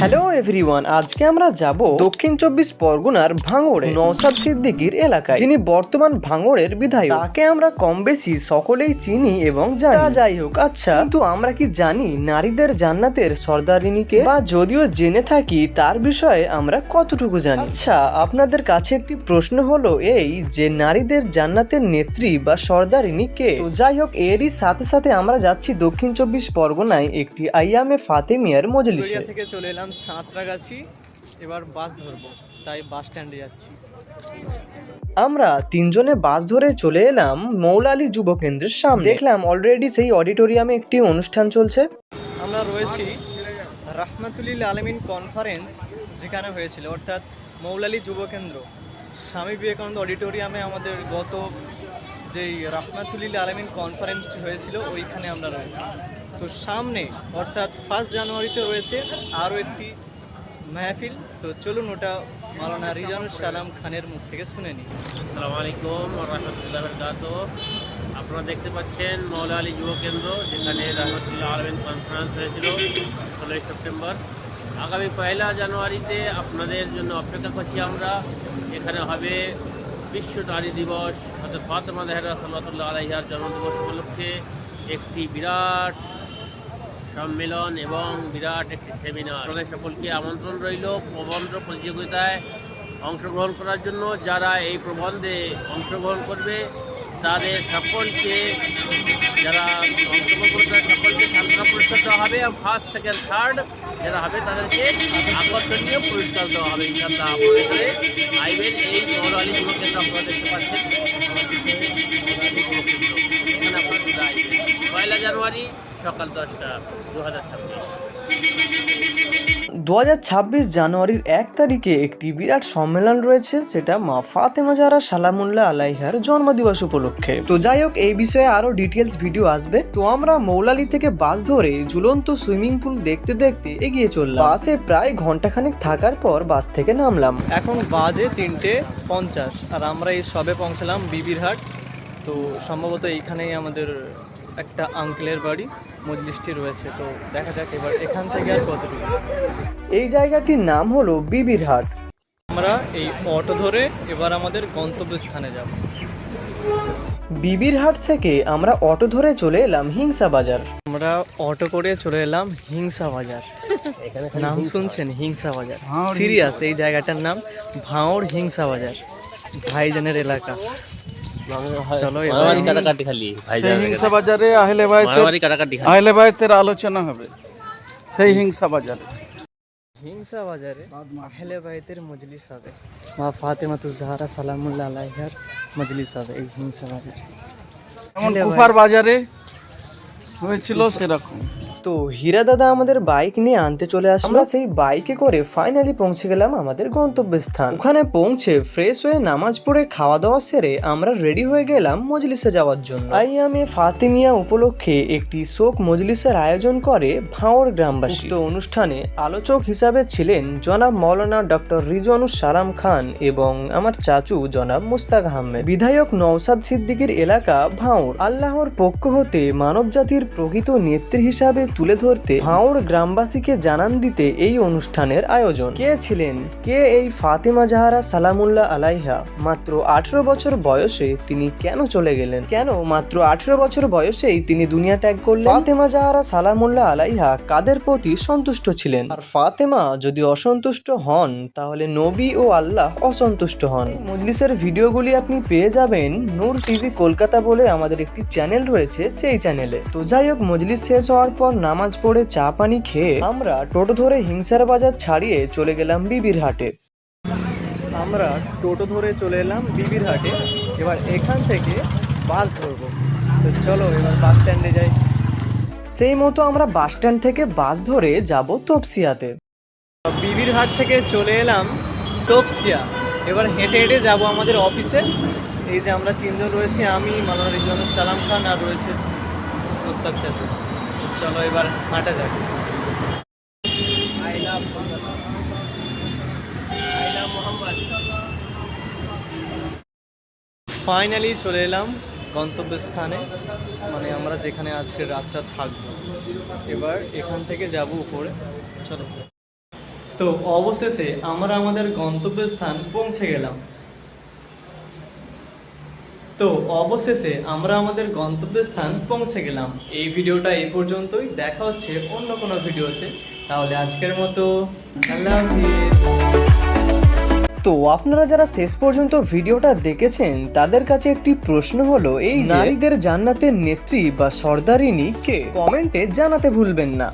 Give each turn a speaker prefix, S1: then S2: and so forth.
S1: Hello everyone, আজকে আমরা যাব দক্ষিণ চব্বিশ পরগনার ভাঙড়ে নওশাদ সিদ্দিকীর এলাকায়, যিনি বর্তমান ভাঙড়ের বিধায়ক। তাকে আমরা কম বেশি সকলেই চিনি এবং জানি। যাই হোক, আচ্ছা, কিন্তু আমরা কি জানি নারীদের জান্নাতের সর্দারিনীকে, বা যদিও জেনে থাকি তার বিষয়ে আমরা কতটুকু জানি? আচ্ছা, আপনাদের কাছে একটি প্রশ্ন হলো এই যে নারীদের জান্নাতের নেত্রী বা সর্দারিনী কে? তো যাই হোক, এরই সাথে সাথে আমরা যাচ্ছি দক্ষিণ চব্বিশ পরগনায় একটি আইয়ামে ফাতেমিয়ার মজলিসে থেকে চলে এলাম সাঁতরাগাছি। এবার বাস ধরবো, তাই বাস স্ট্যান্ডে যাচ্ছি। আমরা তিনজনে বাস ধরে চলে এলাম মৌলা আলী যুব কেন্দ্রের সামনে। দেখলাম অলরেডি সেই অডিটোরিয়ামে একটি অনুষ্ঠান চলছে। আমরা রয়েছি রাহমাতুল্লিল আলামিন কনফারেন্স, যেখানে হয়েছিল, অর্থাৎ মৌলা আলী যুব কেন্দ্র স্বামী বিবেকানন্দ অডিটোরিয়ামে আমাদের গত যেই রাহমাতুল্লিল আলামিন কনফারেন্স হয়েছিল ওইখানে আমরা রয়েছি। তো সামনে অর্থাৎ 1 জানুয়ারিতে রয়েছে আরও একটি মাহফিল। তো চলুন ওটা মাওলানা রিজওয়ানুস সালাম খানের মুখ থেকে শুনে নিই।
S2: আসসালামু আলাইকুম ওয়া রাহমাতুল্লাহি ওয়া বারাকাতুহু। আপনারা দেখতে পাচ্ছেন মৌলা আলী যুব কেন্দ্র, যেখানে রাহমাতুল্লাহ আলামিন কনফারেন্স হয়েছিল 16 সেপ্টেম্বর। আগামী 1 জানুয়ারিতে আপনাদের জন্য অপেক্ষা করছি আমরা। এখানে হবে বিশ্ব নারী দিবস, অর্থাৎ ফাতেমা জাহরা সাল্লাল্লাহু আলাইহার জন্মদিবস উপলক্ষে একটি বিরাট সম্মেলন এবং বিরাট একটি সেমিনার। আপনাদের সকলকে আমন্ত্রণ রইল প্রবন্ধ প্রতিযোগিতায় অংশগ্রহণ করার জন্য। যারা এই প্রবন্ধে অংশগ্রহণ করবে তাদের সকলকে, যারা অংশগ্রহণ করবে সকলকে সান্ত্বনা পুরস্কার দেওয়া হবে, এবং ফার্স্ট, সেকেন্ড, থার্ড যারা হবে তাদেরকে আকর্ষণীয় পুরস্কার দেওয়া হবে। ইনশাআল্লাহ আপনাদের আইবেন এই মৌলা আলী যুব কেন্দ্র। আপনারা দেখতে পাচ্ছেন এখানে আপনারা আইবেন 1 জানুয়ারি সকাল 10টা
S1: 2026 জানুয়ারির 1 তারিখে একটি বিরাট সম্মেলন রয়েছে, সেটা মা ফাতেমা জাহরা সালামুল্লাহ আলাইহার জন্মদিবস উপলক্ষে। তো যাই হোক, এই বিষয়ে আরো ডিটেলস ভিডিও আসবে। তো আমরা মৌলালি থেকে বাস ধরে ঝুলন্ত সুইমিং পুল দেখতে দেখতে এগিয়ে চললাম। বাসে প্রায় ঘন্টাখানেক থাকার পর বাস থেকে নামলাম। এখন বাজে 3:50 আর আমরা এই সবে পৌঁছলাম বিবিরহাট। তো সম্ভবত এইখানেই আমাদের একটা আঙ্কেলের বাড়ি, মজলিসটি রয়েছে। তো দেখা যাক এবার এখান থেকে আর কতটুকু। এই জায়গাটির নাম হলো বিবিরহাট। আমরা এই অটো ধরে এবার আমাদের গন্তব্যস্থানে যাব। বিবিরহাট থেকে আমরা অটো ধরে চলে এলাম হিংসা বাজার। আমরা অটো করে চলে এলাম হিংসা বাজার। নাম শুনছেন, হিংসা বাজার? সিরিয়াস, এই জায়গাটার নাম ভাঙড় হিংসা বাজার, ভাইজানের এলাকা।
S3: হিংসা বাজারে আহলে বাইতের আলোচনা হবে। সেই হিংসা বাজারে
S1: আহলে বাইতের মজলিস হবে, মা ফাতেমাতুজ জাহরা সালামুল্লাহ আলাইহার মজলিস হবে এই হিংসা বাজারে।
S3: যেমন কুফার বাজারে হয়েছিল সেরকম।
S1: তো হীরা দাদা আমাদের বাইক নিয়ে আনতে চলে আসলো। আমরা সেই বাইকে করে ফাইনালি পৌঁছে গেলাম আমাদের গন্তব্যস্থান। ওখানে পৌঁছে ফ্রেশ হয়ে নামাজ পড়ে খাওয়া দাওয়া সেরে আমরা রেডি হয়ে গেলাম মজলিসে যাওয়ার জন্য। আইয়ামে ফাতেমিয়া উপলক্ষে একটি শোক মজলিসের আয়োজন করে ভাঙড় গ্রামবাসী। তো অনুষ্ঠানে আলোচক হিসাবে ছিলেন জনাব মাওলানা ডক্টর রিজওয়ানুস সালাম খান এবং আমার চাচু জনাব মুস্তাক আহমেদ। বিধায়ক নওশাদ সিদ্দিকীর এলাকা ভাঙড়। আল্লাহর পক্ষ হতে মানব জাতির প্রকৃত নেত্রী হিসাবে তুলে ধরতে ভাঙড় গ্রামবাসীকে জানান দিতে এই অনুষ্ঠানের আয়োজন। কে ছিলেন, কে এই ফাতেমা জাহরা সালামুল্লাহ আলাইহা? মাত্র 18 বছর বয়সে তিনি কেন চলে গেলেন? কেন মাত্র 18 বছর বয়সেই তিনি দুনিয়া ত্যাগ করলেন? ফাতেমা জাহরা সালামুল্লাহ আলাইহা কাদের প্রতি সন্তুষ্ট ছিলেন? আর ফাতেমা যদি অসন্তুষ্ট হন তাহলে নবী ও আল্লাহ অসন্তুষ্ট হন। মজলিসের ভিডিওগুলি আপনি পেয়ে যাবেন নূর টিভি কলকাতা বলে আমাদের একটি চ্যানেল রয়েছে, সেই চ্যানেলে। তো যাই হোক, মজলিস শেষ হওয়ার পর নামাজ পড়ে চা পানি খেয়ে আমরা টোটো ধরে হিংসার বাজার ছাড়িয়ে চলে গেলাম বিবিরহাটে। আমরা টোটো ধরে চলে এলাম বিবিরহাটে। এবার এখান থেকে বাস ধরবো। তো চলো এবার বাস স্ট্যান্ডে যাই। সেই মতো আমরা বাস স্ট্যান্ড থেকে বাস ধরে যাব তপসিয়াতে। বিবিরহাট থেকে চলে এলাম তপসিয়া। এবার হেঁটে হেঁটে যাব আমাদের অফিসে। এই যে আমরা তিনজন রয়েছি, আমি, মাওলানা রিজওয়ানুস সালাম খান, আর রয়েছে মুস্তাক চাচু। চলো এবার হাঁটা যাক। ফাইনালি চলে এলাম গন্তব্যস্থানে, মানে আমরা যেখানে আজকে রাতটা থাকবো। এবার এখান থেকে যাব উপরে। চলো। তো অবশেষে আমরা আমাদের গন্তব্যস্থান পৌঁছে গেলাম। এই ভিডিওটা এই পর্যন্তই, দেখা হচ্ছে অন্য কোনো ভিডিওতে। তাহলে আজকের মতো আল্লাহ হাফিজ। তো আপনারা যারা শেষ পর্যন্ত ভিডিওটা দেখেছেন তাদের কাছে একটি প্রশ্ন হলো, এই নারীদের জান্নাতের নেত্রী বা সর্দারিনী কে? কমেন্টে জানাতে ভুলবেন না।